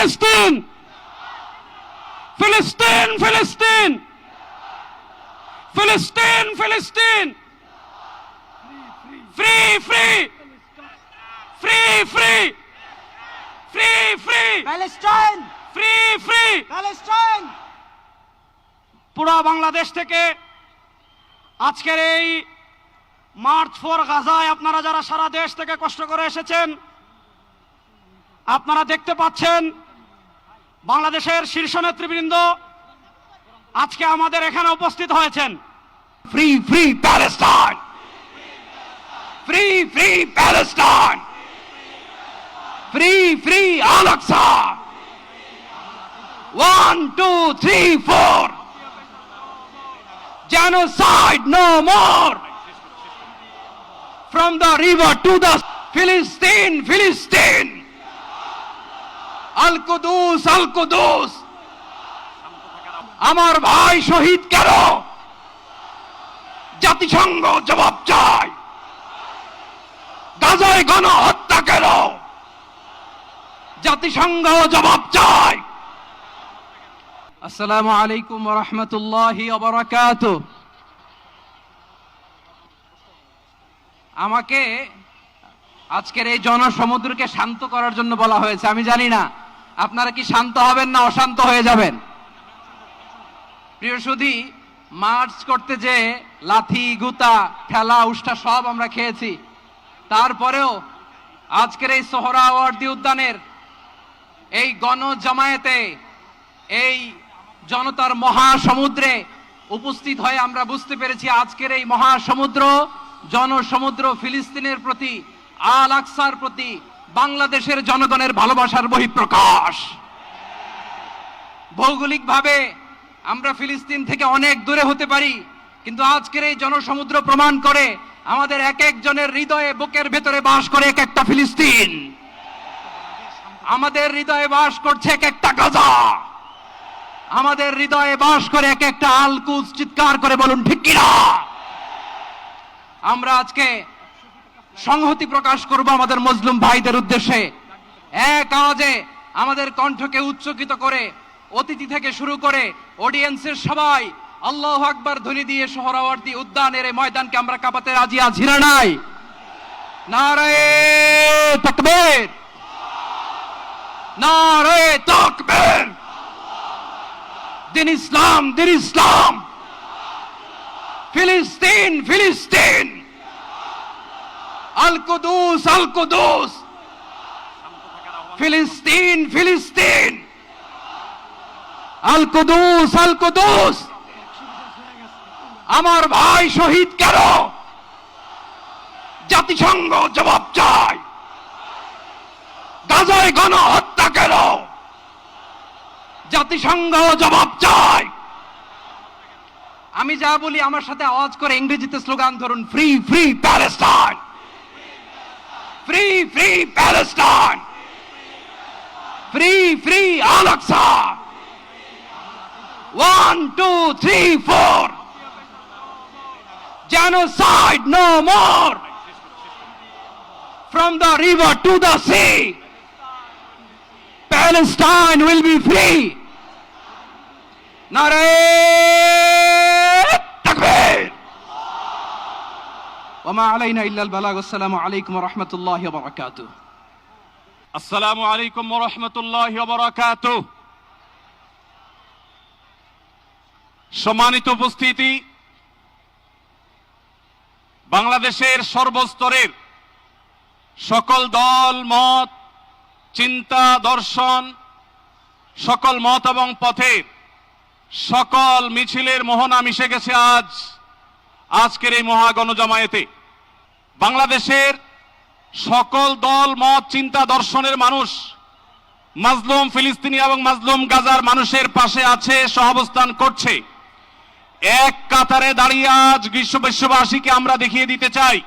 ফিলিস্তিন, ফিলিস্তিন, ফিলিস্তিন, ফিলিস্তিন, ফিলিস্তিন, free free, free free, free free, Palestine, free free. Palestine. পুরো বাংলাদেশ থেকে আজকের এই মার্চ ফর গাজায় আপনারা যারা সারা দেশ থেকে কষ্ট করে এসেছেন, আপনারা দেখতে পাচ্ছেন বাংলাদেশের শীর্ষ নেতৃবৃন্দ আজকে আমাদের এখানে উপস্থিত হয়েছেন। Free free Palestine, free free Palestine, free free Al Aqsa. 1 2 3 4, genocide no more. From the river to the Philistine, Philistine, Al-Qudus, Al-Qudus. আমার ভাই শহীদ কেন? জাতিসংঘ জবাব চায়। গাজায় গণহত্যা কেন? জাতিসংঘ জবাব চায়। আসসালামু আলাইকুম ওয়া রাহমাতুল্লাহি ওয়া বারাকাতুহু। আমাকে আজকের এই জনসমুদ্রকে শান্ত করার জন্য বলা হয়েছে। আমি জানি না আপনারা কি শান্ত হবেন না অশান্ত হয়ে যাবেন। প্রিয় সুধী, মার্চ করতে যে লাথি গুতা ঠেলা উষ্টা সব আমরা খেয়েছি, তারপরেও আজকের এই সোহরাওয়ার্দী উদ্যানের এই গণজামায়াতে, এই জনতার মহাসমুদ্রে উপস্থিত হয়ে আমরা বুঝতে পেরেছি আজকের এই মহাসমুদ্র, জনসমুদ্র ফিলিস্তিনের প্রতি, আল আকসার প্রতি বাংলাদেশের জনগণের ভালোবাসার বহিঃপ্রকাশ। ভৌগোলিকভাবে আমরা ফিলিস্তিন থেকে অনেক দূরে হতে পারি, কিন্তু আজকের এই জনসমুদ্র প্রমাণ করে আমাদের এক একজনের হৃদয়ে, বুকের ভেতরে বাস করে এক একটা ফিলিস্তিন। আমাদের হৃদয়ে বাস করছে এক একটা গাজা। আমাদের হৃদয়ে বাস করে এক একটা আল কুদস। চিৎকার করে বলুন ঠিক কিনা। আমরা আজকে সংহতি প্রকাশ করব আমাদের মুসলিম ভাইদের উদ্দেশ্যে। এক আওয়াজে আমাদের কণ্ঠকে উচ্চকিত করে অতিথি থেকে শুরু করে অডিয়েন্সের সবাই আল্লাহু আকবার ধ্বনি দিয়ে সোহরাওয়ার্দী উদ্যানের এই ময়দানকে আমরা কাঁপাতে রাজি আছি না নাই? নারায়ে তাকবীর, নারায়ে তাকবীর। দিন ইসলাম, দিন ইসলাম। ফিলিস্তিন, ফিলিস্তিন, আল কুদুস, আল কুদুস। ফিলিস্তিন, ফিলিস্তিন, আল কুদুস, আল কুদুস। আমার ভাই শহীদ কেন? জাতিসংঘ জবাব চায়। গাজায় গণহত্যা কেন? জাতিসংঘ জবাব চায়। আমি যা বলি আমার সাথে আওয়াজ করে ইংরেজিতে স্লোগান ধরুন, free free Palestine, free free Palestine, free free Al Aqsa. 1 2 3 4, genocide no more. From the river to the sea, Palestine will be free. নারায়ে তাকবীর। ওয়া মা আলাইনা ইল্লাল বালাগ। আসসালামু আলাইকুম ওয়া রাহমাতুল্লাহি ওয়া বারাকাতুহু। আসসালামু আলাইকুম ওয়া রাহমাতুল্লাহি ওয়া বারাকাতুহু। সম্মানিত উপস্থিতি, বাংলাদেশের সর্বস্তরের সকল দল মত, চিন্তা দর্শন, সকল মত এবং পথের সকল মিছিলের মোহনা মিশে গেছে আজকের এই মহা গণজামায়াতে। বাংলাদেশের সকল দল মত, চিন্তা দর্শনের মানুষ মাজলুম ফিলিস্তিনি এবং মাজলুম গাজার মানুষের পাশে আছে, সহাবস্থান করছে। এক কাতারে দাঁড়িয়ে আজ বিশ্ববাসীকে আমরা দেখিয়ে দিতে চাই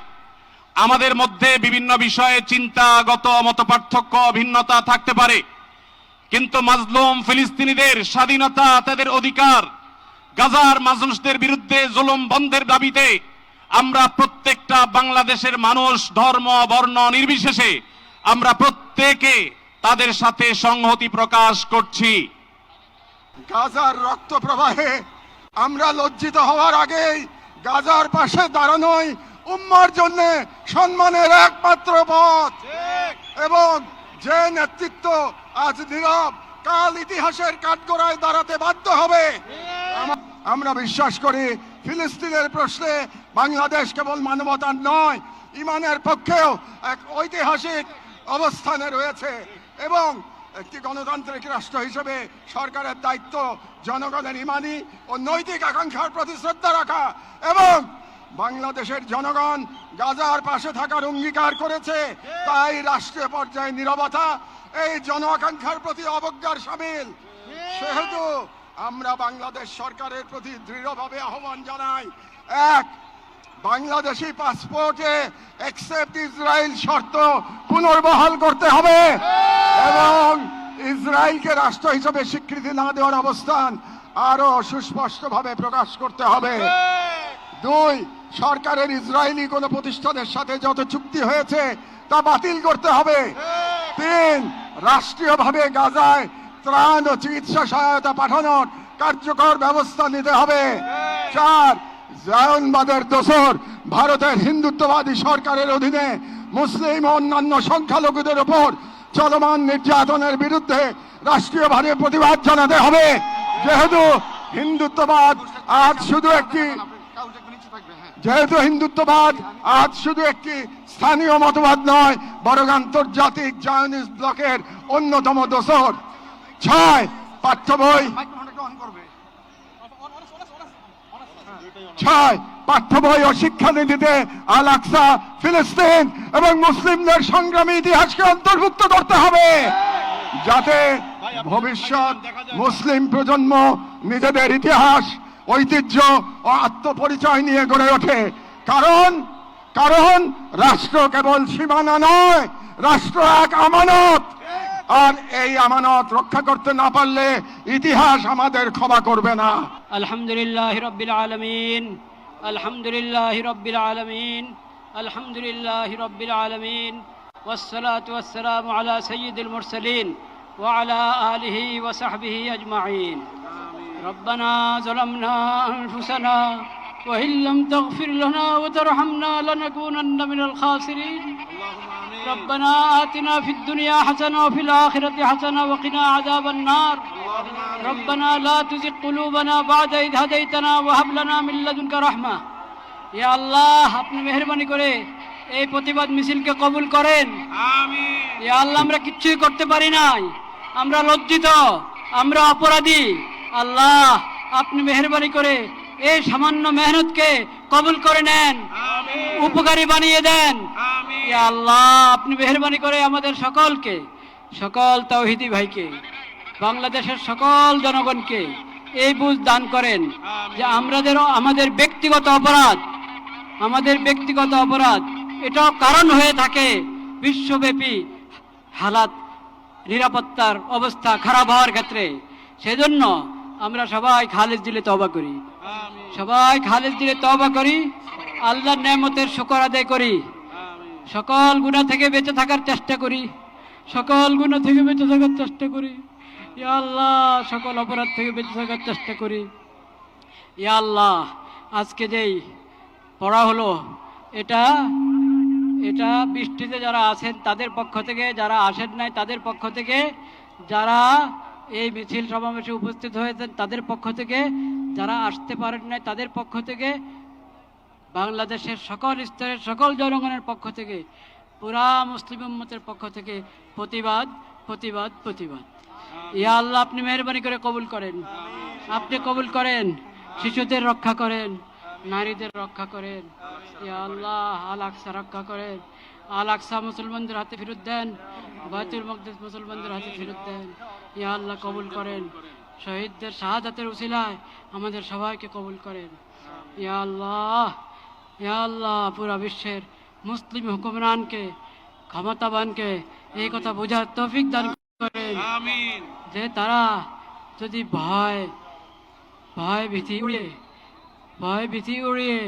আমাদের মধ্যে বিভিন্ন বিষয়ে চিন্তাগত মতপার্থক্য, ভিন্নতা থাকতে পারে, কিন্তু মাজলুম ফিলিস্তিনিদের স্বাধীনতা, তাদের অধিকার, গাজার মানুষদের বিরুদ্ধে জুলুম বন্ধের দাবিতে আমরা প্রত্যেকটা বাংলাদেশের মানুষ ধর্ম বর্ণ নির্বিশেষে আমরা প্রত্যেকে তাদের সাথে সংহতি প্রকাশ করছি। গাজার রক্ত প্রবাহে আমরা লজ্জিত হওয়ার আগেই গাজার পাশে দাঁড়ানোই উম্মার জন্য সম্মানের একমাত্র পথ। এবং যে নেতৃত্ব আজ নীরব, কাল ইতিহাসের কাঠগড়ায় দাঁড়াতে বাধ্য হবে। আমরা বিশ্বাস করি ফিলিস্তিনের প্রশ্নে বাংলাদেশ কেবল মানবতার নয়, ইমানের পক্ষেও এক ঐতিহাসিক অবস্থানে রয়েছে। এবং একটি গণতান্ত্রিক রাষ্ট্র হিসেবে সরকারের দায়িত্ব জনগণের ইমানি ও নৈতিক আকাঙ্ক্ষার প্রতি শ্রদ্ধা রাখা। এবং বাংলাদেশের জনগণ গাজার পাশে থাকার অঙ্গীকার করেছে, তাই রাষ্ট্রীয় পর্যায়ে নীরবতা এই জন আকাঙ্ক্ষার প্রতি অবজ্ঞার শামিল। সেহেতু আমরা বাংলাদেশ সরকারের প্রতি দৃঢ়ভাবে আহ্বান জানাই, এক, বাংলাদেশি পাসপোর্টে অ্যাকসেপ্ট ইসরায়েল শর্ত পুনর্বহাল করতে হবে এবং ইসরায়েলকে রাষ্ট্র হিসেবে স্বীকৃতি না দেওয়ার অবস্থান আরো সুস্পষ্টভাবে প্রকাশ করতে হবে। দুই, সরকারের ইসরায়েলি কোনো প্রতিষ্ঠানের সাথে যত চুক্তি হয়েছে তা বাতিল করতে হবে। তিন, রাষ্ট্রীয়ভাবে গাজায় ত্রাণ ও চিকিৎসা সহায়তা পাঠানোর কার্যকর ব্যবস্থা নিতে হবে। চার, জায়নবাদের দোসর ভারতের হিন্দুত্ববাদী সরকারের অধীনে মুসলিম ও অন্যান্য সংখ্যালঘুদের উপর চলমান নির্যাতনের বিরুদ্ধে রাষ্ট্রীয়ভাবে প্রতিবাদ জানাতে হবে। যেহেতু হিন্দুত্ববাদ আজ শুধু একটি স্থানীয় মতবাদ নয়, বরং আন্তর্জাতিক জায়নিস্ট ব্লকের অন্যতম দোসর। ছয়, পাঠ্য বই ও শিক্ষানীতিতে আল আকসা, ফিলিস্তিন এবং মুসলিমদের সংগ্রামী ইতিহাসকে অন্তর্ভুক্ত করতে হবে, যাতে ভবিষ্যৎ মুসলিম প্রজন্ম নিজেদের ইতিহাস, ঐতিহ্য ও আত্মপরিচয় নিয়ে গড়ে ওঠে। কারণ রাষ্ট্র কেবল সীমানা নয়, রাষ্ট্র এক আমানত। আর এই আমানত রক্ষা করতে না পারলে ইতিহাস আমাদের ক্ষমা করবে না। আলহামদুলিল্লাহি রাব্বিল আলামিন, আলহামদুলিল্লাহি রাব্বিল আলামিন, আলহামদুলিল্লাহি রাব্বিল আলামিন, ওয়াসসালাতু ওয়াসসালামু আলা সাইয়্যিদিল মুরসালিন ওয়া আলা আলিহি ওয়া সাহবিহি আজমাইন। রব্বানা যালামনা আনফুসানা ওয়া ইল্লাম তাগফির লানা ওয়া তারহামনা লানাকুনান্না মিনাল খাসিরিন। ربنا آتنا في الدنيا حسنة وفي الآخرة حسنة وقنا عذاب النار. ربنا لا تزغ قلوبنا بعد إذ هديتنا وهب لنا من لدنك رحمة. يا الله আপনি মেহেরবানি করে এই প্রতিবাদ মিছিলকে কবুল করেন। আমিন। ইয়া আল্লাহ, আমরা কিচ্ছুই করতে পারি নাই, আমরা লজ্জিত, আমরা অপরাধী। আল্লাহ, আপনি মেহেরবানি করে এই সামান্য মেহনতকে কবুল করে নেন, উপকারী বানিয়ে দেন। ইয়া আল্লাহ, আপনি মেহেরবানি করে আমাদের সকলকে, সকল তাওহীদি ভাইকে, বাংলাদেশের সকল জনগণকে এই বুঝ দান করেন যে আমাদের ব্যক্তিগত অপরাধ এটাও কারণ হয়ে থাকে বিশ্বব্যাপী হালাত, নিরাপত্তার অবস্থা খারাপ হওয়ার ক্ষেত্রে। সেজন্য আমরা সবাই খালেজ দিলে তওবা করি, আল্লাহর নেয়ামতের শুকর আদায় করি, সকল গুনাহ থেকে বেঁচে থাকার চেষ্টা করি, ইয়া আল্লাহ, সকল অপরাধ থেকে বেঁচে থাকার চেষ্টা করি। ইয়া আল্লাহ, আজকে যেই পড়া হলো এটা বৃষ্টিতে যারা আছেন তাদের পক্ষ থেকে, যারা আসেন নাই তাদের পক্ষ থেকে, যারা এই মিছিল সমাবেশে উপস্থিত হয়েছেন তাদের পক্ষ থেকে, যারা আসতে পারেন নাই তাদের পক্ষ থেকে, বাংলাদেশের সকল স্তরের সকল জনগণের পক্ষ থেকে, পুরা মুসলিম উম্মতের পক্ষ থেকে প্রতিবাদ। ইয়া আল্লাহ, আপনি মেহেরবানি করে কবুল করেন, আপনি কবুল করেন, শিশুদের রক্ষা করেন, নারীদের রক্ষা করেন। ইয়া আল্লাহ, আল আকসা রক্ষা করেন, আল আকসা মুসলমানদের হাতে ফেরত দেন, বাইতুল মাকদিস মুসলমানদের হাতে ফেরত দেন। ইয়া আল্লাহ, কবুল করেন, শহীদদের শাহাদাতের উসিলায় আমাদের সবাইকে কবুল করেন। ইয়া আল্লাহ, পুরা বিশ্বের মুসলিম হুকুমরানকে, ক্ষমতাবানকে এই কথা বোঝার তৌফিক দান করেন যে তারা যদি ভয় ভীতি উড়িয়ে